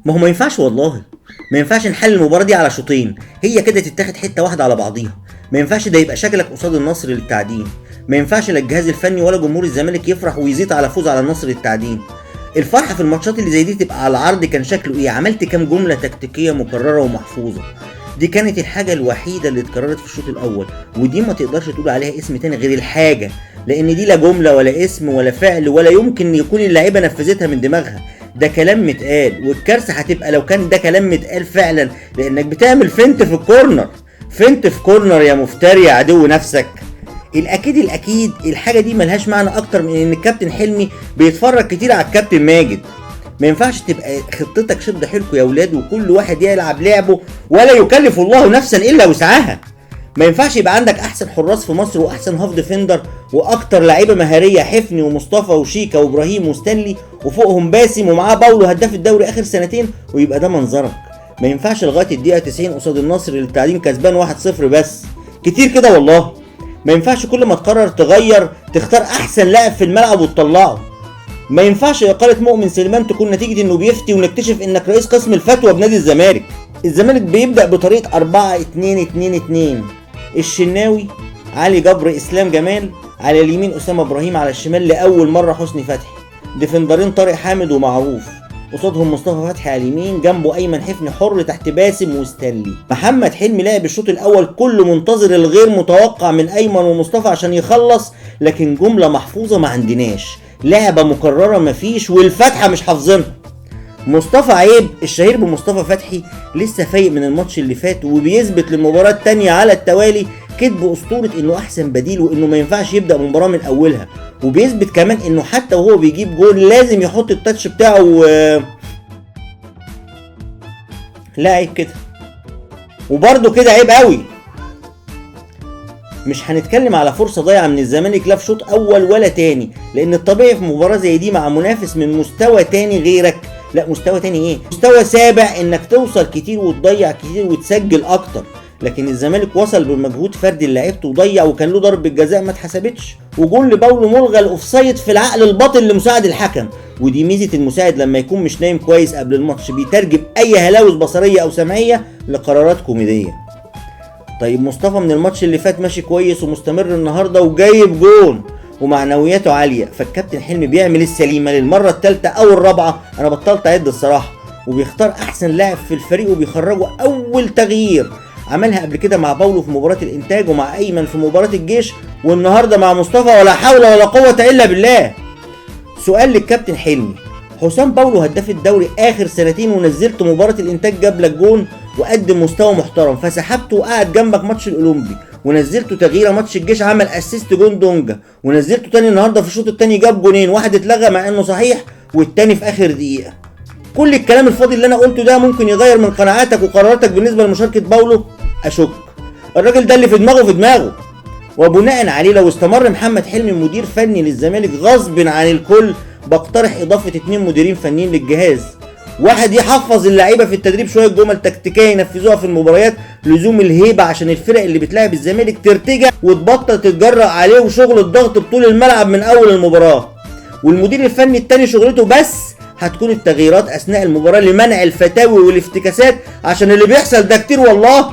ما هو ما ينفعش والله. ما ينفعش نحل المباراه دي على شوطين، هي كده تتاخد حته واحده على بعضيها. ما ينفعش ده يبقى شكلك قصاد النصر للتعدين. ما ينفعش لا الجهاز الفني ولا جمهور الزمالك يفرح ويزيد على فوز على النصر للتعدين. الفرحه في الماتشات اللي زي دي تبقى على العرض كان شكله ايه، عملت كام جمله تكتيكيه مكرره ومحفوظه. دي كانت الحاجه الوحيده اللي اتكررت في الشوط الاول، ودي ما تقدرش تقول عليها اسم تاني غير الحاجه، لان دي لا جمله ولا اسم ولا فعل ولا يمكن يكون اللعيبه نفذتها من دماغها. ده كلام متقال، والكارثه هتبقى لو كان ده كلام متقال فعلا، لانك بتعمل فنت في الكورنر. فنت في كورنر يا مفتري يا عدو نفسك. الاكيد الحاجه دي ملهاش معنى اكتر من ان الكابتن حلمي بيتفرج كتير على الكابتن ماجد. ما ينفعش تبقى خطتك شد حيلكوا يا ولاد وكل واحد يلعب لعبه، ولا يكلف الله نفسا الا وسعها. ما ينفعش يبقى عندك احسن حراس في مصر واحسن هاف ديفندر واكتر لعيبه مهاريه، حفني ومصطفى وشيكا وابراهيم وستانلي، وفوقهم باسم ومعاه باولو هداف الدوري اخر سنتين، ويبقى ده منظرك. ما ينفعش لغايه الدقيقه 90 قصاد النصر للتعدين كسبان 1-0 بس. كتير كده والله. ما ينفعش كل ما تقرر تغير تختار احسن لاعب في الملعب وتطلعه. ما ينفعش اقاله مؤمن سليمان تكون نتيجه انه بيفتي ونكتشف انك رئيس قسم الفتوى بنادي الزمالك. الزمالك بيبدا بطريقه 4-2-2-2، الشناوي، علي جبر، اسلام جمال، على اليمين اسامه ابراهيم، على الشمال لاول مره حسني فتحي، ديفندرين طارق حامد ومعروف، قصادهم مصطفى فتحي على اليمين، جنبه ايمن حفني حر تحت باسم وستانلي. محمد حلمي لعب الشوط الاول كله منتظر الغير متوقع من ايمن ومصطفى عشان يخلص، لكن جمله محفوظه ما عندناش، لعبه مكرره مفيش، والفتحه مش حافظينها. مصطفى عيب الشهير بمصطفى فتحي لسه فايق من الماتش اللي فات، وبيثبت للمباراه التانيه على التوالي كذب اسطوره انه احسن بديل وانه ما ينفعش يبدا المباراه من اولها، وبيثبت كمان انه حتى وهو بيجيب جول لازم يحط التاتش بتاعه لا عيب كده، وبرده كده عيب قوي. مش هنتكلم على فرصه ضايعه من الزمالك لا في شوط اول ولا تاني، لان الطبيعي في مباراه زي دي مع منافس من مستوى تاني غيرك، لا مستوى تاني ايه، مستوى سابع، انك توصل كتير وتضيع كتير وتسجل اكتر. لكن الزمالك وصل بمجهود فردي لعيبته وضيع، وكان له ضربه جزاء ما اتحسبتش، وجول لباولو ملغى الاوفسايد في العقل الباطن لمساعد الحكم. ودي ميزه المساعد لما يكون مش نايم كويس قبل الماتش، بيترجم اي هلاوس بصريه او سمعيه لقرارات كوميديه. طيب مصطفى من الماتش اللي فات ماشي كويس ومستمر النهارده وجايب جون ومعنوياته عاليه، فالكابتن حلمي بيعمل السليمه للمره الثالثه او الرابعه، انا بطلت اعد الصراحه، وبيختار احسن لاعب في الفريق وبيخرجه اول تغيير. عملها قبل كده مع باولو في مباراه الانتاج، ومع ايمن في مباراه الجيش، والنهارده مع مصطفى، ولا حول ولا قوه الا بالله. سؤال للكابتن حلمي، حسام باولو هداف الدوري اخر سنتين ونزلت مباراه الانتاج جاب لك جون وقدم مستوى محترم، فسحبته وقعد جنبك ماتش الاولمبي، ونزلته تغييره ماتش الجيش عمل اسيست جون دونجا، ونزلته تاني النهارده في الشوط التاني جاب جونين، واحد اتلغى مع انه صحيح والتاني في اخر دقيقه. كل الكلام الفاضي اللي انا قلته ده ممكن يغير من قناعاتك وقراراتك بالنسبه لمشاركه باولو؟ اشك. الراجل ده اللي في دماغه، وبناء عليه لو استمر محمد حلمي مدير فني للزمالك غصب عن الكل، بقترح اضافه 2 مديرين فنيين للجهاز، واحد يحفظ اللعيبه في التدريب شويه جمل تكتيكيه ينفذوها في المباريات لزوم الهيبه عشان الفرق اللي بتلعب الزمالك ترتجع وتبطل تتجرأ عليه، وشغل الضغط بطول الملعب من اول المباراه. والمدير الفني التاني شغلته بس هتكون التغييرات اثناء المباراه لمنع الفتاوي والافتكاسات، عشان اللي بيحصل ده كتير والله.